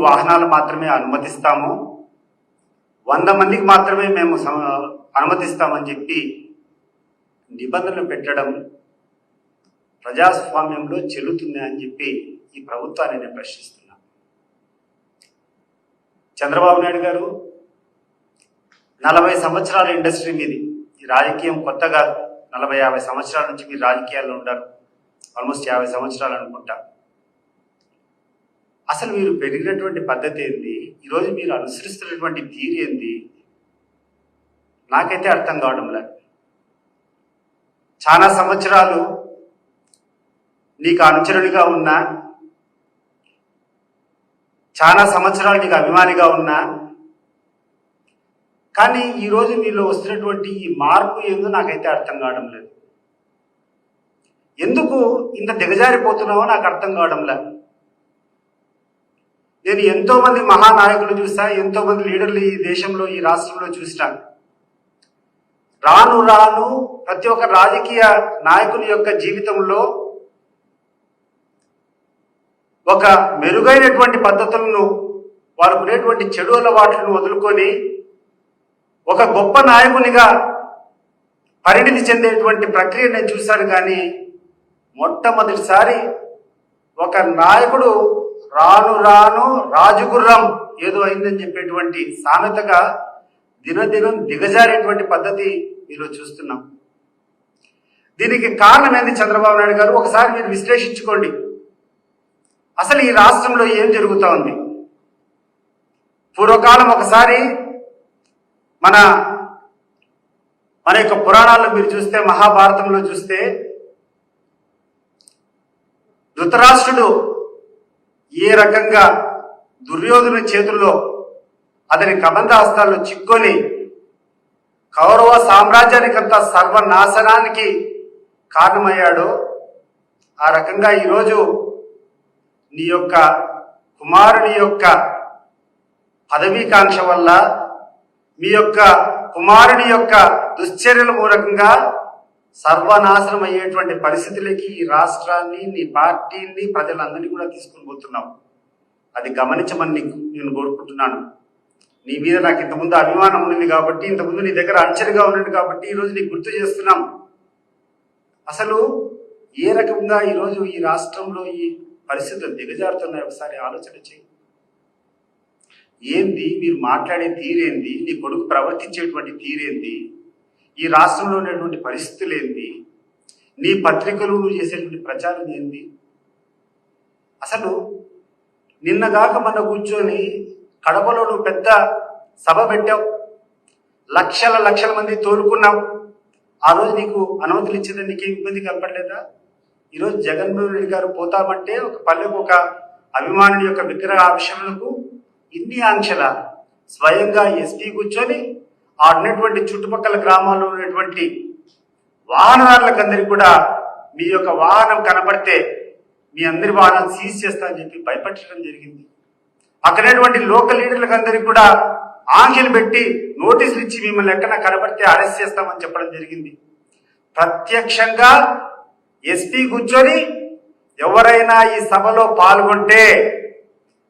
వాహనాలు మాత్రమే అనుమతిస్తాము, 100 మందికి మాత్రమే మేము అనుమతిస్తామని చెప్పి నిబంధనలు పెట్టడం ప్రజాస్వామ్యంలో చెల్లుతుంది అని చెప్పి ఈ ప్రభుత్వాన్ని నేను ప్రశ్నిస్తున్నా. చంద్రబాబు నాయుడు గారు 40 సంవత్సరాల ఇండస్ట్రీ మీది, ఈ రాజకీయం కొత్త కాదు. 40-50 సంవత్సరాల నుంచి మీరు రాజకీయాల్లో ఉంటారు, ఆల్మోస్ట్ 50 సంవత్సరాలు అనుకుంటా. అసలు మీరు పెరిగినటువంటి పద్ధతి ఏంది, ఈరోజు మీరు అనుసరిస్తున్నటువంటి తీరు ఏంది, నాకైతే అర్థం కావడం లేదు. చాలా సంవత్సరాలు నీకు అనుచరునిగా ఉన్నా, చాలా సంవత్సరాలు నీకు అభిమానిగా ఉన్నా, కానీ ఈరోజు నీలో వస్తున్నటువంటి ఈ మార్పు ఏందో నాకైతే అర్థం కావడం లేదు. ఎందుకు ఇంత దిగజారిపోతున్నావో నాకు అర్థం కావడం లేదు. నేను ఎంతో మంది మహానాయకులు చూసా, ఎంతో మంది లీడర్లు ఈ దేశంలో, ఈ రాష్ట్రంలో చూసినాను. రాను రాను ప్రతి ఒక్క రాజకీయ నాయకుని యొక్క జీవితంలో ఒక మెరుగైనటువంటి పద్ధతులను, వారికి ఉన్నటువంటి చెడు అలవాట్లను వదులుకొని ఒక గొప్ప నాయకునిగా పరిణితి చెందేటువంటి ప్రక్రియ నేను చూశాను. కానీ మొట్టమొదటిసారి ఒక నాయకుడు రాను రాను రాజుగుర్రం ఏదో అయిందని చెప్పేటువంటి సామెతగా దినదినం దిగజారేటువంటి పద్ధతి ఈరోజు చూస్తున్నాం. దీనికి కారణం ఏంది చంద్రబాబు నాయుడు గారు? ఒకసారి మీరు విశ్లేషించుకోండి. అసలు ఈ రాష్ట్రంలో ఏం జరుగుతూ ఉంది? పూర్వకాలం ఒకసారి మన యొక్క పురాణాల్లో మీరు చూస్తే, మహాభారతంలో చూస్తే, ధృతరాష్ట్రుడు ఏ రకంగా దుర్యోధను చేతుల్లో అతని కబంధ హస్తాల్లో చిక్కొని కౌరవ సామ్రాజ్యానికంతా సర్వనాశనానికి కారణమయ్యాడో, ఆ రకంగా ఈరోజు నీ యొక్క కుమారుని యొక్క పదవీకాంక్ష వల్ల, మీ యొక్క కుమారుని యొక్క దుశ్చర్యల మూలకంగా సర్వనాశనం అయ్యేటువంటి పరిస్థితులకి ఈ రాష్ట్రాన్ని, నీ పార్టీని, ప్రజలందరినీ కూడా తీసుకుని పోతున్నావు. అది గమనించమని నేను కోరుకుంటున్నాను. నీ మీద నాకు ఇంతకుముందు అభిమానం ఉన్నది కాబట్టి, ఇంతకుముందు నీ దగ్గర అంచనగా ఉన్నది కాబట్టి ఈరోజు నీకు గుర్తు చేస్తున్నాం. అసలు ఏ రకంగా ఈరోజు ఈ రాష్ట్రంలో ఈ పరిస్థితులు దిగజారుతున్నాయి ఒకసారి ఆలోచన చేయి. ఏంది మీరు మాట్లాడే తీరేంది, నీ కొడుకు ప్రవర్తించేటువంటి తీరేంది, ఈ రాష్ట్రంలో ఉన్నటువంటి పరిస్థితులు ఏంది, నీ పత్రికలు చేసేటువంటి ప్రచారం ఏంది? అసలు నిన్నగాక మన కూర్చొని కడపలో నువ్వు పెద్ద సభ పెట్టావు, లక్షల మంది తోలుకున్నావు. ఆ రోజు నీకు అనుమతులు ఇచ్చేదని నీకేం ఇబ్బంది కనపడలేదా? ఈరోజు జగన్మోహన్ రెడ్డి గారు పోతామంటే ఒక పల్లెకు ఒక అభిమానుడి యొక్క విగ్రహ ఆవిష్కరణకు ఇన్ని ఆంక్షల, స్వయంగా ఎస్పీ కూర్చొని ఆ ఉన్నటువంటి చుట్టుపక్కల గ్రామాల్లో ఉన్నటువంటి వాహనదారులకందరికీ కూడా మీ యొక్క వాహనం కనపడితే మీ అందరి వాహనాలు సీజ్ చేస్తా అని చెప్పి భయపెట్టడం జరిగింది. అక్కడటువంటి లోకల్ లీడర్లకు అందరికీ కూడా ఆంక్షలు పెట్టి నోటీసులు ఇచ్చి మిమ్మల్ని ఎక్కడ కనబడితే అరెస్ట్ చేస్తామని చెప్పడం జరిగింది. ప్రత్యక్షంగా ఎస్పీ కూర్చొని ఎవరైనా ఈ సభలో పాల్గొంటే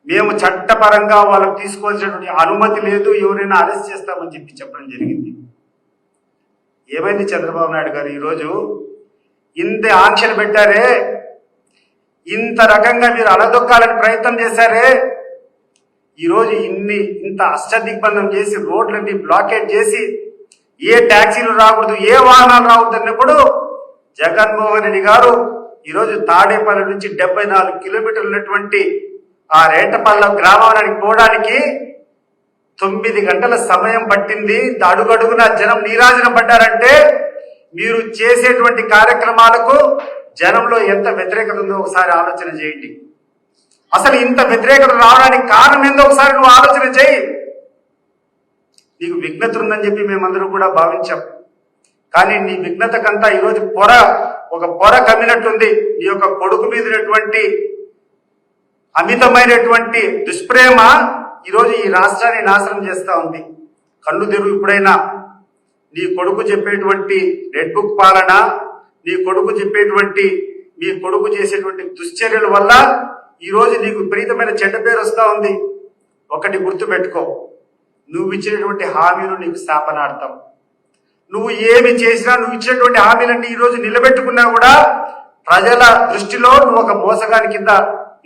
మేము చట్టపరంగా వాళ్ళకు తీసుకోవాల్సినటువంటి అనుమతి లేదు, ఎవరైనా అరెస్ట్ చేస్తామని చెప్పడం జరిగింది. ఏమైంది చంద్రబాబు నాయుడు గారు? ఈరోజు ఇంత ఆంక్షలు పెట్టారే, ఇంత రకంగా మీరు అలదొక్కాలని ప్రయత్నం చేశారే, ఈరోజు ఇంత అష్టదిగ్బంధం చేసి రోడ్లన్నీ బ్లాకేట్ చేసి ఏ ట్యాక్సీలు రాకూడదు, ఏ వాహనాలు రాకూడదు అన్నప్పుడు జగన్మోహన్ రెడ్డి గారు ఈరోజు తాడేపల్లి నుంచి 74 కిలోమీటర్లు ఉన్నటువంటి ఆ రేటపల్ల గ్రామానికి పోవడానికి 9 గంటల సమయం పట్టింది. అడుగడుగున జనం నీరాజనం పడ్డారంటే మీరు చేసేటువంటి కార్యక్రమాలకు జనంలో ఎంత వ్యతిరేకత ఉందో ఒకసారి ఆలోచన చేయండి. అసలు ఇంత వ్యతిరేకత రావడానికి కారణం ఏందో ఒకసారి నువ్వు ఆలోచన చేయి. నీకు విఘ్నత ఉందని చెప్పి మేమందరం కూడా భావించాం. కానీ నీ విఘ్నతకంతా ఈరోజు ఒక పొర కమ్మినట్టుంది. నీ యొక్క కొడుకు మీదటువంటి అమితమైనటువంటి దుష్ప్రేమ ఈరోజు ఈ రాష్ట్రాన్ని నాశనం చేస్తా ఉంది. కళ్ళు తెరువు ఇప్పుడైనా. నీ కొడుకు చెప్పేటువంటి రెడ్ బుక్ పాలన, నీ కొడుకు చేసేటువంటి దుశ్చర్యల వల్ల ఈరోజు నీకు విపరీతమైన చెడ్డ పేరు వస్తూ ఉంది. ఒకటి గుర్తుపెట్టుకో, నువ్వు ఇచ్చినటువంటి హామీలు నీకు శాపనార్థం. నువ్వు ఏమి చేసినా, నువ్వు ఇచ్చినటువంటి హామీలన్నీ ఈరోజు నిలబెట్టుకున్నా కూడా ప్రజల దృష్టిలో నువ్వు ఒక మోసగాని కింద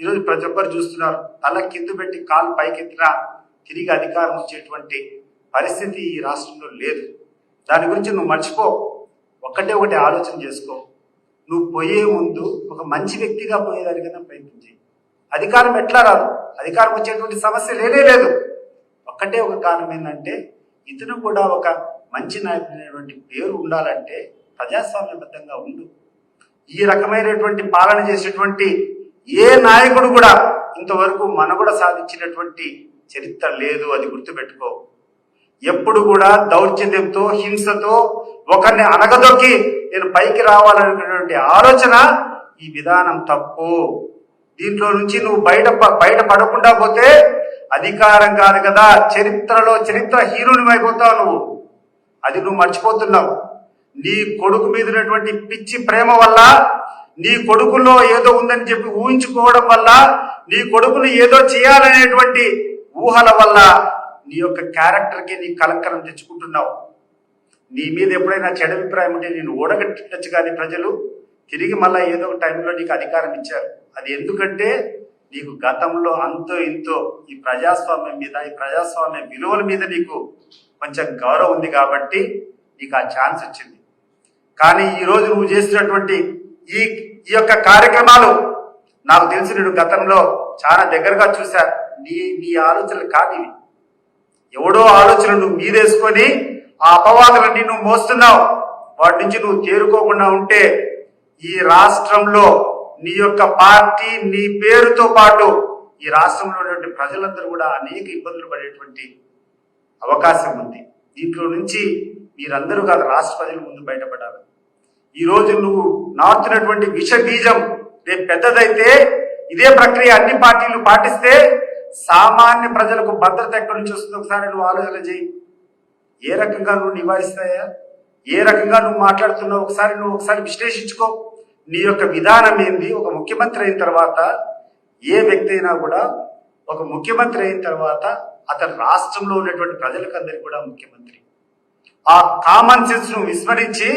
ఈరోజు ప్రతి ఒక్కరు చూస్తున్నారు. తల కింద పెట్టి కాలు పైకెత్తినా తిరిగి అధికారం వచ్చేటువంటి పరిస్థితి ఈ రాష్ట్రంలో లేదు. దాని గురించి నువ్వు మర్చిపో. ఒకటి ఆలోచన చేసుకో. నువ్వు పోయే ముందు ఒక మంచి వ్యక్తిగా పోయేదానికన్నా ప్రయత్నం చేయి. అధికారం ఎట్లా రాదు, అధికారం వచ్చేటువంటి సమస్య లేదు. ఒక్కటే ఒక కారణం ఏంటంటే, ఇతను కూడా ఒక మంచి నాయకుడైనటువంటి పేరు ఉండాలంటే ప్రజాస్వామ్యబద్ధంగా ఉండు. ఈ రకమైనటువంటి పాలన చేసేటువంటి ఏ నాయకుడు కూడా ఇంతవరకు మనుగడ సాధించినటువంటి చరిత్ర లేదు. అది గుర్తుపెట్టుకో. ఎప్పుడు కూడా దౌర్జన్యంతో, హింసతో ఒకరిని అనగదొక్కి నేను పైకి రావాలనేటువంటి ఆలోచన, ఈ విధానం తప్పు. దీంట్లో నుంచి నువ్వు బయట పడకుండా పోతే అధికారం కాదు కదా, చరిత్ర హీరోని అయిపోతావు నువ్వు. అది నువ్వు మర్చిపోతున్నావు. నీ కొడుకు మీద ఉన్నటువంటి పిచ్చి ప్రేమ వల్ల, నీ కొడుకులో ఏదో ఉందని చెప్పి ఊహించుకోవడం వల్ల, నీ కొడుకును ఏదో చేయాలనేటువంటి ఊహల వల్ల నీ యొక్క క్యారెక్టర్కి నీ కలంకరం తెచ్చుకుంటున్నావు. నీ మీద ఎప్పుడైనా చెడు అభిప్రాయం ఉంటే నేను ఓడగట్టచ్చు, కానీ ప్రజలు తిరిగి మళ్ళీ ఏదో ఒక టైంలో నీకు అధికారం ఇచ్చారు. అది ఎందుకంటే నీకు గతంలో అంతో ఇంతో ఈ ప్రజాస్వామ్యం మీద, ఈ ప్రజాస్వామ్య విలువల మీద నీకు కొంచెం గౌరవం ఉంది కాబట్టి నీకు ఆ ఛాన్స్ వచ్చింది. కానీ ఈరోజు నువ్వు చేసినటువంటి ఈ యొక్క కార్యక్రమాలు నాకు తెలిసి నేను గతంలో చాలా దగ్గరగా చూశా. నీ ఆలోచనలు కానివి, ఎవడో ఆలోచనలు నువ్వు మీదేసుకొని ఆ అపవాదులన్నీ నువ్వు మోస్తున్నావు. వాటి నుంచి నువ్వు తేరుకోకుండా ఉంటే ఈ రాష్ట్రంలో నీ యొక్క పార్టీ, నీ పేరుతో పాటు ఈ రాష్ట్రంలో ఉన్నటువంటి ప్రజలందరూ కూడా అనేక ఇబ్బందులు పడేటువంటి అవకాశం ఉంది. దీంట్లో నుంచి మీరందరూ కాదు, రాష్ట్ర ప్రజల ముందు బయటపడాలి. ఈరోజు నువ్వు నాటుతున్నటువంటి విష బీజం రేపు పెద్దదైతే, ఇదే ప్రక్రియ అన్ని పార్టీలు పాటిస్తే సామాన్య ప్రజలకు భద్రత ఎక్కడి నుంచి వస్తుందో ఒకసారి నువ్వు ఆలోచన చేయి. ఏ రకంగా నువ్వు నివారిస్తాయా, ఏ రకంగా నువ్వు మాట్లాడుతున్నావు ఒకసారి విశ్లేషించుకో. నీ యొక్క విధానం ఏంది? ఒక ముఖ్యమంత్రి అయిన తర్వాత, ఏ వ్యక్తి అయినా కూడా ఒక ముఖ్యమంత్రి అయిన తర్వాత అతను రాష్ట్రంలో ఉన్నటువంటి ప్రజలకందరికీ కూడా ముఖ్యమంత్రి. ఆ కామన్ సెన్స్ నువ్వు విస్మరించి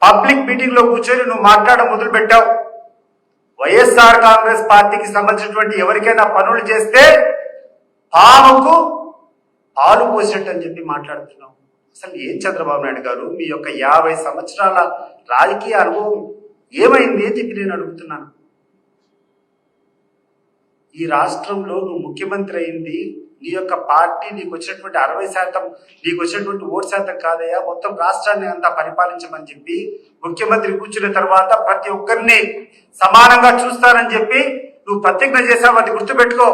పబ్లిక్ మీటింగ్ లో కూర్చొని నువ్వు మాట్లాడడం మొదలు పెట్టావు. వైఎస్ఆర్ కాంగ్రెస్ పార్టీకి సంబంధించినటువంటి ఎవరికైనా పనులు చేస్తే పాముకు పాలు పోసినట్టు అని చెప్పి మాట్లాడుతున్నావు. అసలు ఏం చంద్రబాబు నాయుడు గారు, మీ యొక్క 50 సంవత్సరాల రాజకీయ అనుభవం ఏమైంది అని చెప్పి నేను అడుగుతున్నాను. ఈ రాష్ట్రంలో నువ్వు ముఖ్యమంత్రి అయింది నీ యొక్క పార్టీ, నీకు వచ్చినటువంటి 60%, నీకు వచ్చినటువంటి ఓటు శాతం కాదయ్యా, మొత్తం రాష్ట్రాన్ని అంతా పరిపాలించమని చెప్పి ముఖ్యమంత్రి కూర్చున్న తర్వాత ప్రతి ఒక్కరిని సమానంగా చూస్తానని చెప్పి నువ్వు ప్రతిజ్ఞ చేశావు. అది గుర్తుపెట్టుకో.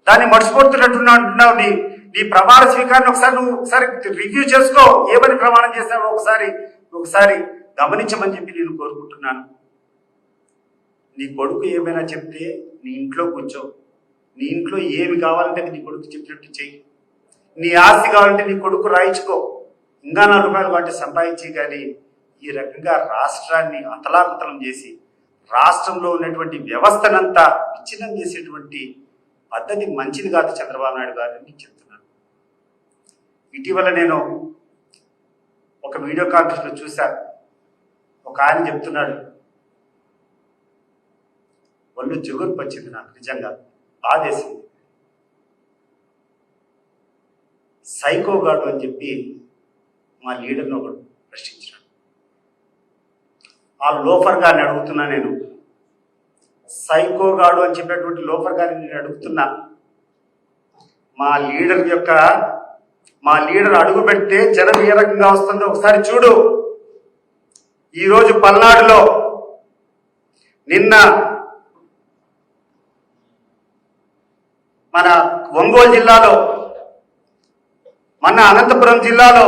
దాన్ని మర్చిపోతున్నట్టున్నావు. నీ ప్రమాణ స్వీకారాన్ని ఒకసారి రివ్యూ చేసుకో. ఏమని ప్రమాణం చేశావో ఒకసారి గమనించమని చెప్పి నేను కోరుకుంటున్నాను. నీ కొడుకు ఏమైనా చెప్తే నీ ఇంట్లో కూర్చో. నీ ఇంట్లో ఏమి కావాలంటే నీ కొడుకు చెప్పినట్టు చెయ్యి. నీ ఆస్తి కావాలంటే నీ కొడుకు రాయించుకో. ఇంకా 4 రూపాయలు వాటి సంపాదించి. కానీ ఈ రకంగా రాష్ట్రాన్ని అతలాకుతలం చేసి రాష్ట్రంలో ఉన్నటువంటి వ్యవస్థనంతా విచ్ఛిన్నం చేసేటువంటి పద్ధతి మంచిది కాదు చంద్రబాబు నాయుడు గారిని చెప్తున్నాను. ఇటీవల నేను ఒక వీడియో కాన్ఫరెన్స్ లో చూశాను. ఒక ఆయన చెప్తున్నాడు, ఒళ్ళు జుగురు వచ్చింది, నాకు నిజంగా బాధేసింది. సైకోగాడు అని చెప్పి మా లీడర్ని ఒకడు ప్రశ్నించాడు. ఆ లోఫర్ గారిని అడుగుతున్నా నేను, సైకోగాడు అని చెప్పినటువంటి లోఫర్ గారిని నేను అడుగుతున్నా. మా లీడర్ అడుగు పెడితే జనం ఏ రకంగా వస్తుందో ఒకసారి చూడు. ఈరోజు పల్నాడులో, నిన్న మన ఒంగోలు జిల్లాలో, మన అనంతపురం జిల్లాలో,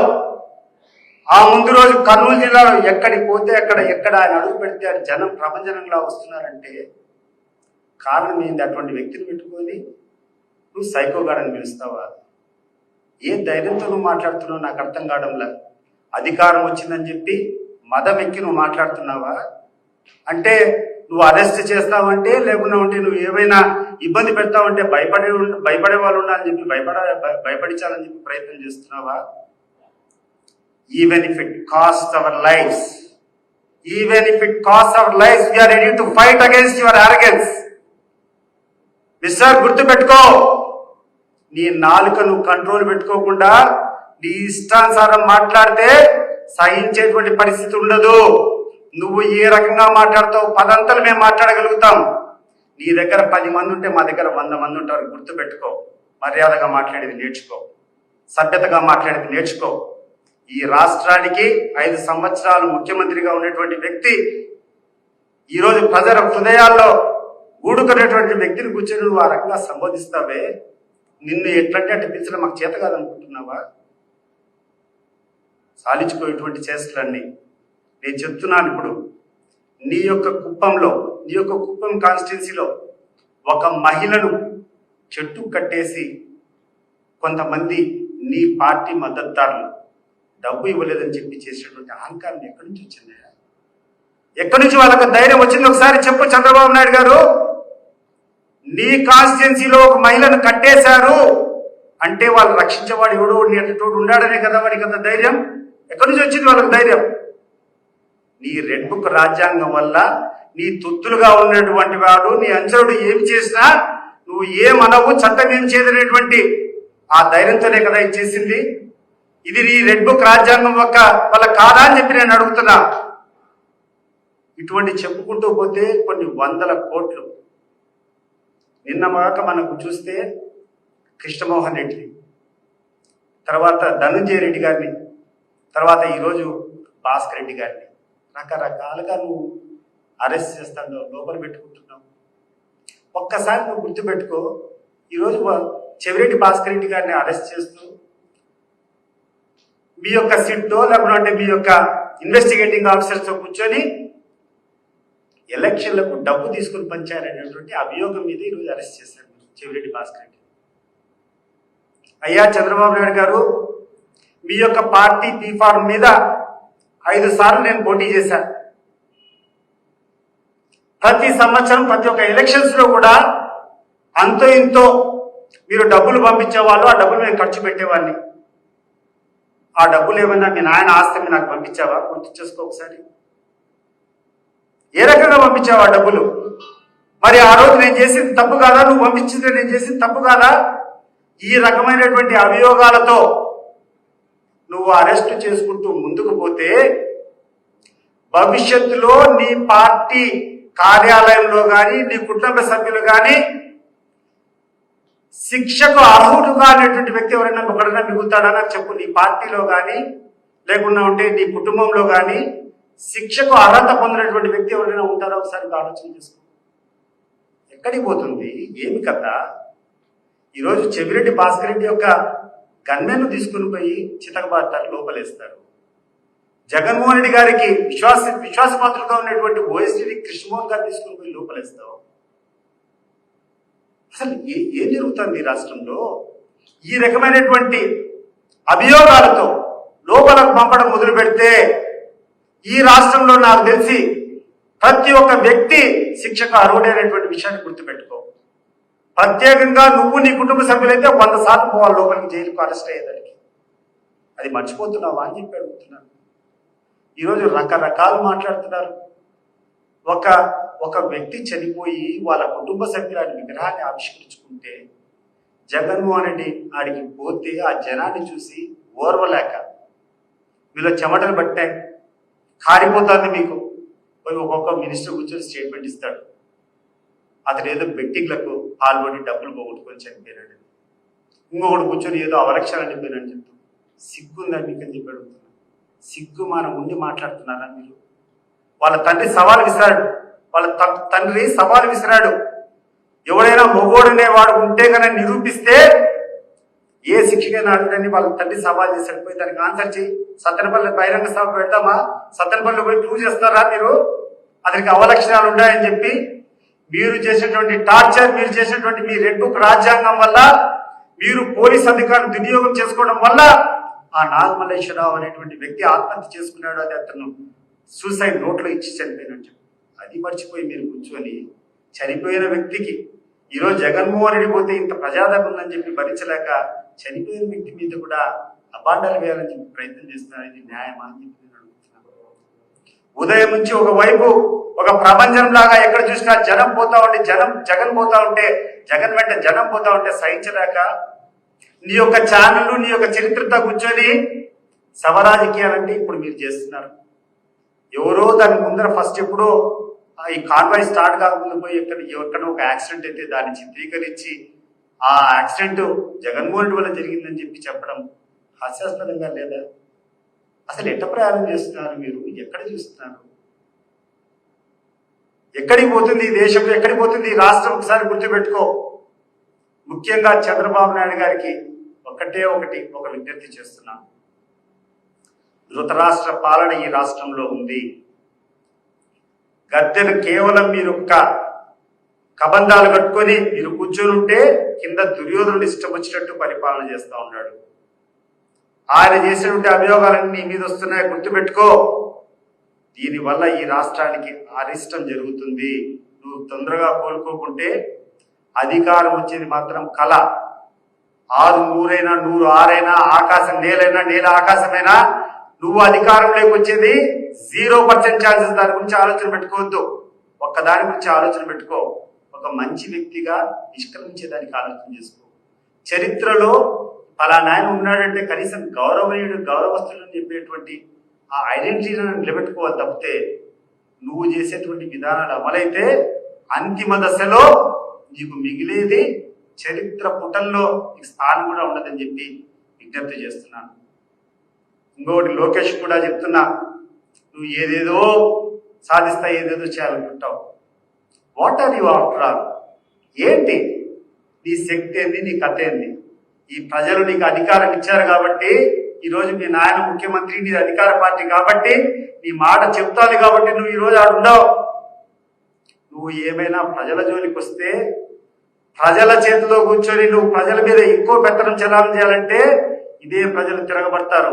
ఆ ముందు రోజు కర్నూలు జిల్లాలో, ఎక్కడికి పోతే ఎక్కడ ఆయన అడుగు పెడితే అది జనం ప్రపంచంలా వస్తున్నారంటే కారణం ఏంది? అటువంటి వ్యక్తిని పెట్టుకొని నువ్వు సైకోగాడని పిలుస్తావా? ఏ ధైర్యంతో నువ్వు మాట్లాడుతున్నావు నాకు అర్థం కావడంలా. అధికారం వచ్చిందని చెప్పి మదం ఎక్కి నువ్వు మాట్లాడుతున్నావా? అంటే నువ్వు అరెస్ట్ చేస్తావంటే, లేకుండా ఉంటే నువ్వు ఏమైనా ఇబ్బంది పెడతావంటే భయపడే వాళ్ళు ఉండాలని చెప్పి భయపడించాలని చెప్పి ప్రయత్నం చేస్తున్నావా? Even if it cost our lives, we're ready to fight against your arrogance. Mister, గుర్తు పెట్టుకో, నీ నాలుక నువ్వు కంట్రోల్ పెట్టుకోకుండా నీ ఇష్టానుసారం మాట్లాడితే సహించేటువంటి పరిస్థితి ఉండదు. నువ్వు ఏ రకంగా మాట్లాడతావు, పదంతలు మేము మాట్లాడగలుగుతాం. నీ దగ్గర 10 మంది ఉంటే మా దగ్గర 100 మంది ఉంటారు. గుర్తు పెట్టుకో, మర్యాదగా మాట్లాడేది నేర్చుకో, సభ్యతగా మాట్లాడేది నేర్చుకో. ఈ రాష్ట్రానికి 5 సంవత్సరాలు ముఖ్యమంత్రిగా ఉన్నటువంటి వ్యక్తి ఈరోజు ప్రజల హృదయాల్లో ఊడుకునేటువంటి వ్యక్తిని కూర్చొని నువ్వు ఆ రకంగా సంబోధిస్తావే, నిన్ను ఎట్లంటే అటు పిలిచడం మాకు చేత కాదనుకుంటున్నావా? సాధించుకునేటువంటి చేష్టలన్నీ నేను చెప్తున్నాను. ఇప్పుడు నీ యొక్క కుప్పం కాన్స్టిట్యున్సీలో ఒక మహిళను చెట్టు కట్టేసి కొంతమంది నీ పార్టీ మద్దతుదారులు డబ్బు ఇవ్వలేదని చెప్పి చేసినటువంటి అహంకారం ఎక్కడి నుంచి వచ్చింది? ఎక్కడి నుంచి వాళ్ళకి ధైర్యం వచ్చింది? ఒకసారి చెప్పు చంద్రబాబు నాయుడు గారు. నీ కాన్స్టిట్యున్సీలో ఒక మహిళను కట్టేశారు అంటే వాళ్ళు రక్షించేవాడు ఎవడో తోడు ఉన్నాడనే కదా వాడికి అంత ధైర్యం. ఎక్కడి నుంచి వచ్చింది వాళ్ళకి ధైర్యం? నీ రెడ్ బుక్ రాజ్యాంగం వల్ల నీ తొత్తులుగా ఉన్నటువంటి వాడు, నీ అంచరుడు ఏమి చేసినా నువ్వు ఏమనవు, చట్టం ఏం చేయదనేటువంటి ఆ ధైర్యంతోనే కదా ఇది చేసింది. ఇది నీ రెడ్ బుక్ రాజ్యాంగం వల్ల కాదా అని చెప్పి నేను అడుగుతున్నా. ఇటువంటి చెప్పుకుంటూ పోతే కొన్ని 100 కోట్లు. నిన్న మనకు చూస్తే కృష్ణమోహన్ రెడ్డి, తర్వాత ధనంజయ రెడ్డి గారిని, తర్వాత ఈరోజు భాస్కర్ రెడ్డి గారిని రకరకాలుగా నువ్వు అరెస్ట్ చేస్తాను, లోపల పెట్టుకుంటున్నావు. ఒక్కసారి నువ్వు గుర్తుపెట్టుకో, ఈరోజు చెవిరెడ్డి భాస్కర్ రెడ్డి గారిని అరెస్ట్ చేస్తూ మీ యొక్క సిట్టో లేకపోతే మీ యొక్క ఇన్వెస్టిగేటింగ్ ఆఫీసర్స్తో కూర్చొని ఎలక్షన్లకు డబ్బు తీసుకుని పంచారనేటువంటి అభియోగం మీద ఈరోజు అరెస్ట్ చేశారు చెవిరెడ్డి భాస్కర్ రెడ్డి. అయ్యా చంద్రబాబు నాయుడు గారు, మీ యొక్క పార్టీ బీఫార్మ్ మీద 5 సార్లు నేను పోటీ చేశాను. ప్రతి సంవత్సరం ప్రతి ఒక్క ఎలక్షన్స్ లో కూడా అంతో ఇంతో మీరు డబ్బులు పంపించేవాళ్ళు, ఆ డబ్బులు మేము ఖర్చు పెట్టేవాడిని. ఆ డబ్బులు ఏమైనా మీ నాయన ఆస్తి నాకు పంపించావా? గుర్తు చేసుకో ఒకసారి. ఏ రకంగా పంపించావా డబ్బులు? మరి ఆ రోజు నేను చేసింది తప్పు కాదా? నువ్వు పంపించింది నేను చేసింది తప్పు కాదా? ఈ రకమైనటువంటి అభియోగాలతో నువ్వు అరెస్ట్ చేసుకుంటూ ముందుకు పోతే భవిష్యత్తులో నీ పార్టీ కార్యాలయంలో కానీ నీ కుటుంబ సభ్యులు కానీ శిక్షకు అర్హుడుగా అనేటువంటి వ్యక్తి ఎవరైనా ఒకడైనా మిగులుతాడా నాకు చెప్పు. నీ పార్టీలో కానీ లేకుండా ఉంటే నీ కుటుంబంలో కానీ శిక్షకు అర్హత పొందినటువంటి వ్యక్తి ఎవరైనా ఉంటారా? ఒకసారి ఆలోచన చేసుకో. ఎక్కడికి పోతుంది? ఏమి కదా? ఈరోజు చెవిరెడ్డి భాస్కర్ రెడ్డి యొక్క గన్మెన్ను తీసుకుని పోయి చితకబాటారు, లోపలేస్తారు. జగన్మోహన్ రెడ్డి గారికి విశ్వాసపాత్రులుగా ఉన్నటువంటి ఓఎస్టీ కృష్ణమోహన్ గారు తీసుకుని పోయి లోపలేస్తావు. అసలు ఏం జరుగుతుంది రాష్ట్రంలో? ఈ రకమైనటువంటి అభియోగాలతో లోపలకు పంపడం మొదలు పెడితే ఈ రాష్ట్రంలో నాకు తెలిసి ప్రతి ఒక్క వ్యక్తి శిక్షకు అర్హుడైనటువంటి విషయాన్ని గుర్తుపెట్టుకో. ప్రత్యేకంగా నువ్వు నీ కుటుంబ సభ్యులైతే 100 సార్లు పోవాలి లోపలికి, జైలుకు అరెస్ట్ అయ్యేదానికి. అది మర్చిపోతున్నావా అని చెప్పి అడుగుతున్నాను. ఈరోజు రకరకాలు మాట్లాడుతున్నారు. ఒక వ్యక్తి చనిపోయి వాళ్ళ కుటుంబ సభ్యుల విగ్రహాన్ని ఆవిష్కరించుకుంటే జగన్మోహన్ రెడ్డి ఆడికి పోతే ఆ జనాన్ని చూసి ఓర్వలేక మీలో చెమటలు పట్టాయి, కారిపోతుంది మీకు. ఒక్కొక్క మినిస్టర్ కూర్చొని స్టేట్మెంట్ ఇస్తాడు, అతను ఏదో బెట్టింగ్లకు పాల్గొని డబ్బులు పోగొట్టుకొని చనిపోయినాడు. ఇంకొకటి కూర్చొని ఏదో అవరక్షణ చెప్పానని చెప్తూ సిగ్గుందని మీకు అని చెప్పి అడుగుతున్నాను. సిగ్గు మనం ఉండి మాట్లాడుతున్నారా మీరు? వాళ్ళ తండ్రి సవాల్ విసిరాడు. ఎవడైనా మొగోడనేవాడు ఉంటే కనుక నిరూపిస్తే ఏ శిక్షకైనా అడగని వాళ్ళ తండ్రి సవాల్ చేశాడు. పోయి దానికి ఆన్సర్ చేయి. సత్తెనపల్లి బహిరంగ సభ పెడతామా? సత్తెనపల్లి పోయి ప్రూవ్ చేస్తారా మీరు అతనికి అవలక్షణాలు ఉన్నాయని చెప్పి? మీరు చేసినటువంటి టార్చర్, మీరు చేసినటువంటి మీ రెడ్ బుక్ రాజ్యాంగం వల్ల, మీరు పోలీస్ అధికారులు దుర్వినియోగం చేసుకోవడం వల్ల ఆ నాగమల్లేశ్వరరావు అనేటువంటి వ్యక్తి ఆత్మహత్య చేసుకున్నాడు. అది అతను సూసైడ్ నోట్లో ఇచ్చి చనిపోయినట్టు చెప్పి అది మర్చిపోయి మీరు కూర్చొని చనిపోయిన వ్యక్తికి ఈరోజు జగన్మోహన్ రెడ్డి పోతే ఇంత ప్రజాదరణ ఉందని చెప్పి భరించలేక చనిపోయిన వ్యక్తి మీద కూడా అబాండాలు వేయాలని చెప్పి ప్రయత్నం చేస్తున్నారు. ఇది న్యాయమా అని చెప్పి నేను అడుగుతున్నాను. ఉదయం నుంచి ఒకవైపు ఒక ప్రపంచం లాగా ఎక్కడ చూసినా జనం పోతా ఉంటే జగన్ పోతా ఉంటే జగన్ వెంట జనం పోతా ఉంటే సహించలేక నీ యొక్క ఛానల్ నీ యొక్క చరిత్రతో కూర్చొని సవరాజకీయాలంటే ఇప్పుడు మీరు చేస్తున్నారు. ఎవరో దాని ముందర ఫస్ట్ ఎప్పుడో ఈ కాన్వాయ్ స్టార్ట్ కాకముందు పోయి ఎక్కడ ఒక యాక్సిడెంట్ అయితే దాన్ని చిత్రీకరించి ఆ యాక్సిడెంట్ జగన్మోహన్ రెడ్డి వల్ల జరిగిందని చెప్పి చెప్పడం హాస్యాస్పదంగా లేదా? అసలు ఎట్ట ప్రయాణం చేస్తున్నారు మీరు? ఎక్కడ చూస్తున్నారు? ఎక్కడికి పోతుంది ఈ దేశం? ఎక్కడికి పోతుంది ఈ రాష్ట్రం? ఒకసారి గుర్తుపెట్టుకో. ముఖ్యంగా చంద్రబాబు నాయుడు గారికి ఒక విజ్ఞప్తి చేస్తున్నాను. ధృతరాష్ట్ర పాలన ఈ రాష్ట్రంలో ఉంది. గద్దెను కేవలం మీరు కబంధాలు కట్టుకొని మీరు కూర్చొని ఉంటే కింద దుర్యోధనుడు ఇష్టం వచ్చినట్టు పరిపాలన చేస్తా ఉన్నాడు. ఆయన చేసినటువంటి అభియోగాలన్నీ నీ మీద వస్తున్నాయి, గుర్తుపెట్టుకో. దీనివల్ల ఈ రాష్ట్రానికి అరిష్టం జరుగుతుంది. నువ్వు తొందరగా కోలుకోకుంటే అధికారం వచ్చేది మాత్రం కళ. 6 100 100 6 ఆకాశం నేలైనా నేల ఆకాశమైనా నువ్వు అధికారంలోకి వచ్చేది 0% ఛాన్సెస్. దాని గురించి ఆలోచన పెట్టుకోవద్దు. ఒక్కదాని గురించి ఆలోచన పెట్టుకో. ఒక మంచి వ్యక్తిగా నిష్క్రమించేదానికి ఆలోచన చేసుకో. చరిత్రలో పలానా ఆయన ఉన్నాడంటే కనీసం గౌరవస్తులు చెప్పేటువంటి ఆ ఐడెంటిటీని నిలబెట్టుకోవాలి తప్పితే నువ్వు చేసేటువంటి విధానాలు అమలైతే అంతిమ దశలో నీకు మిగిలేది చరిత్ర పుటల్లో నీకు స్థానం కూడా ఉండదని చెప్పి విజ్ఞప్తి చేస్తున్నాను. ఇంకొకటి లోకేష్ కూడా చెప్తున్నా, నువ్వు ఏదేదో సాధిస్తా ఏదేదో చేయాలనుకుంటావు. What are you after all? ఏంటి నీ శక్తి ఏంది? నీ కథ ఏంది? ఈ ప్రజలు నీకు అధికారం ఇచ్చారు కాబట్టి ఈరోజు మీ నాయన ముఖ్యమంత్రి, నీ అధికార పార్టీ కాబట్టి నీ మాట చెప్తాను కాబట్టి నువ్వు ఈరోజు ఆడుండవు. నువ్వు ఏమైనా ప్రజల జోలికి వస్తే ప్రజల చేతిలో కూర్చొని నువ్వు ప్రజల మీద ఎక్కువ పెత్తనం చలానం చేయాలంటే ఇదే ప్రజలు తిరగబడతారు.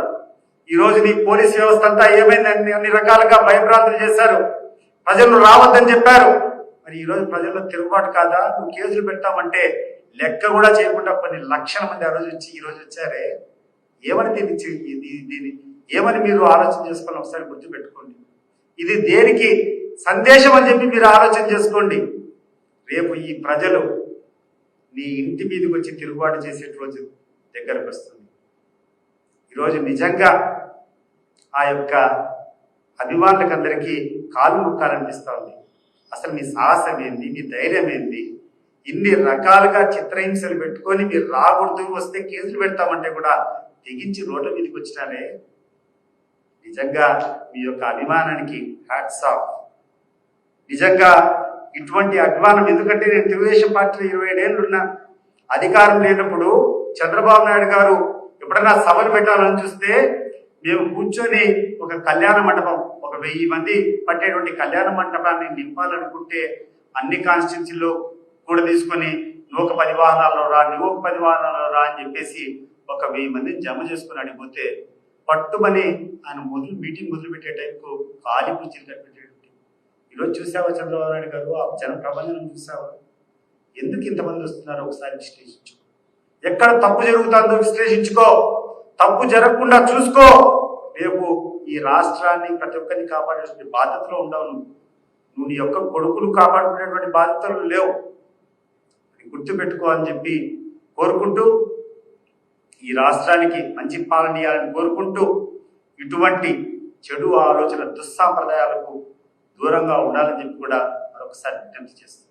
ఈరోజు నీ పోలీస్ వ్యవస్థ అంతా ఏమైందని అన్ని రకాలుగా భయభ్రాంతులు చేశారు. ప్రజలు రావద్దని చెప్పారు. మరి ఈరోజు ప్రజల్లో తిరుగుబాటు కాదా? నువ్వు కేసులు పెడతామంటే లెక్క కూడా చేయకుండా కొన్ని లక్షల మంది ఆ రోజు వచ్చి ఈరోజు వచ్చారే. ఏమని దీన్ని ఏమని మీరు ఆలోచన చేసుకొని ఒకసారి గుర్తుపెట్టుకోండి. ఇది దేనికి సందేశం అని చెప్పి మీరు ఆలోచన చేసుకోండి. రేపు ఈ ప్రజలు నీ ఇంటి మీదకి వచ్చి తిరుగుబాటు చేసే రోజు దగ్గరకు వస్తుంది. ఈరోజు నిజంగా ఆ యొక్క అభిమానులకు అందరికీ కాలు ముక్కాలనిపిస్తూ ఉంది. అసలు మీ సాహసం ఏంది? మీ ధైర్యం ఏంది? ఇన్ని రకాలుగా చిత్రహింసలు పెట్టుకొని మీరు రాకూడదు, వస్తే కేసులు పెడతామంటే కూడా తెగించి రోడ్ల మీదకి వచ్చినారే. నిజంగా మీ యొక్క అభిమానానికి హ్యాట్స్ ఆఫ్. నిజంగా ఇటువంటి అభిమానం, ఎందుకంటే నేను తెలుగుదేశం పార్టీలో 27 ఏళ్ళు ఉన్నా. అధికారం లేనప్పుడు చంద్రబాబు నాయుడు గారు ఎప్పుడైనా సభలు పెట్టాలని చూస్తే మేము కూర్చొని ఒక కళ్యాణ మండపం, ఒక 1000 మంది పట్టేటువంటి కళ్యాణ మండపాన్ని నింపాలనుకుంటే అన్ని కాన్స్టిట్యూన్సీలో కూడా తీసుకొని నువ్వు ఒక 10 వాహనాల్లో రా, నువ్వు ఒక 10 వాహనాల్లో రా అని చెప్పేసి ఒక 1000 మందిని జమ చేసుకుని అడిగిపోతే పట్టుమని ఆయన మీటింగ్ మొదలుపెట్టే టైంకు ఖాళీ కుర్చీలు కట్టిపెట్టేటువంటి. ఈరోజు చూసావా చంద్రబాబు నాయుడు గారు ఆ జన ప్రబంధనం చూసావా? ఎందుకు ఇంతమంది వస్తున్నారో ఒకసారి విశ్లేషించు. ఎక్కడ తప్పు జరుగుతుందో విశ్లేషించుకో. తప్పు జరగకుండా చూసుకో. రేపు ఈ రాష్ట్రాన్ని ప్రతి ఒక్కరిని కాపాడేటువంటి బాధ్యతలో ఉండవు. నువ్వు నీ యొక్క కొడుకులు కాపాడుకునేటువంటి బాధ్యతలు లేవు. గుర్తుపెట్టుకో అని చెప్పి కోరుకుంటూ, ఈ రాష్ట్రానికి మంచి పాలన ఇవ్వాలని కోరుకుంటూ, ఇటువంటి చెడు ఆలోచన దుస్సాంప్రదాయాలకు దూరంగా ఉండాలని చెప్పి కూడా మరొకసారి విజ్ఞప్తి చేస్తున్నాను.